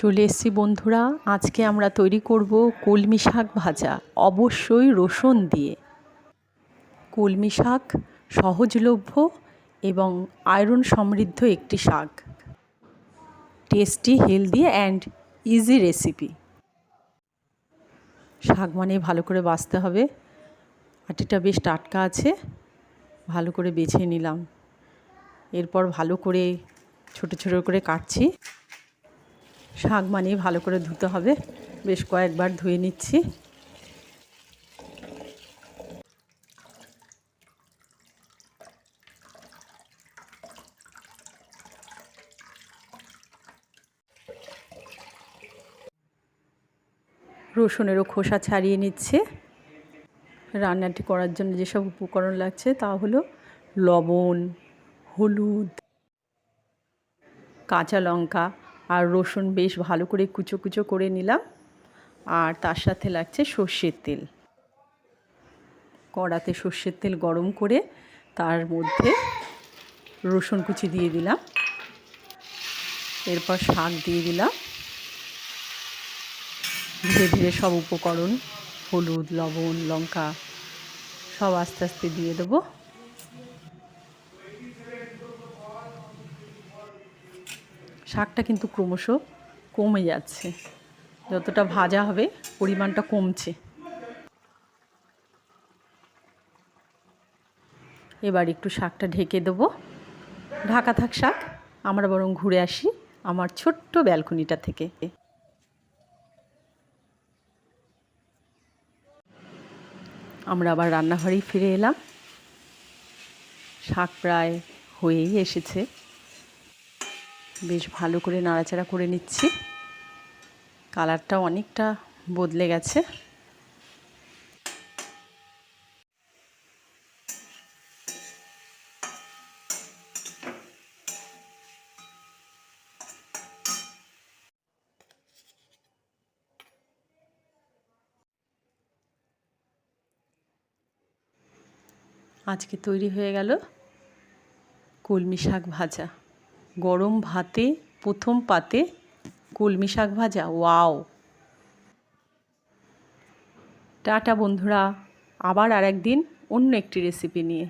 চলে এসেছি বন্ধুরা, আজকে আমরা তৈরি করব কলমি শাক ভাজা, অবশ্যই রসুন দিয়ে। কলমি শাক সহজলভ্য এবং আয়রন সমৃদ্ধ একটি শাক। Tasty, healthy and easy recipe. শাক মানে ভালো করে বাছতে হবে। আটিটা বেশ টাটকা আছে, ভালো করে বেছে নিলাম। এরপর ভালো করে ছোট ছোট করে কাটছি। শাক মানে ভালো করে ধুতে হবে, বেশ কয়েকবার ধুয়ে নিচ্ছি। রসুনেরও খোসা ছাড়িয়ে নিচ্ছে। রান্নাটি করার জন্য যেসব উপকরণ লাগছে তা হলো লবণ, হলুদ, কাঁচা লঙ্কা আর রসুন বেশ ভালো করে কুচো কুচো করে নিলাম। আর তার সাথে লাগছে সর্ষের তেল। কড়াতে সর্ষের তেল গরম করে তার মধ্যে রসুন কুচি দিয়ে দিলাম। এরপর শাক দিয়ে দিলাম। ধীরে ধীরে সব উপকরণ, হলুদ, লবণ, লঙ্কা সব আস্তে আস্তে দিয়ে দেবো। শাকটা কিন্তু ক্রমশ কমে যাচ্ছে, যতটা ভাজা হবে পরিমাণটা কমছে। এবার একটু শাকটা ঢেকে দেবো। ঢাকা থাক শাক, আমরা বরং ঘুরে আসি আমার ছোট্ট ব্যালকনিটা থেকে। আমরা আবার রান্নাঘরেই ফিরে এলাম। শাক প্রায় হয়েই এসেছে, বেশ ভালো করে নাড়াচাড়া করে নিচ্ছি। কালারটা অনেকটা বদলে গেছে। আজকে তৈরি হয়ে গেল কলমি শাক ভাজা। গরম ভাতে প্রথম পাতে কলমি শাক ভাজা, ওয়াও! টাটা বন্ধুরা, আবার আরেকদিন অন্য একটি রেসিপি নিয়ে।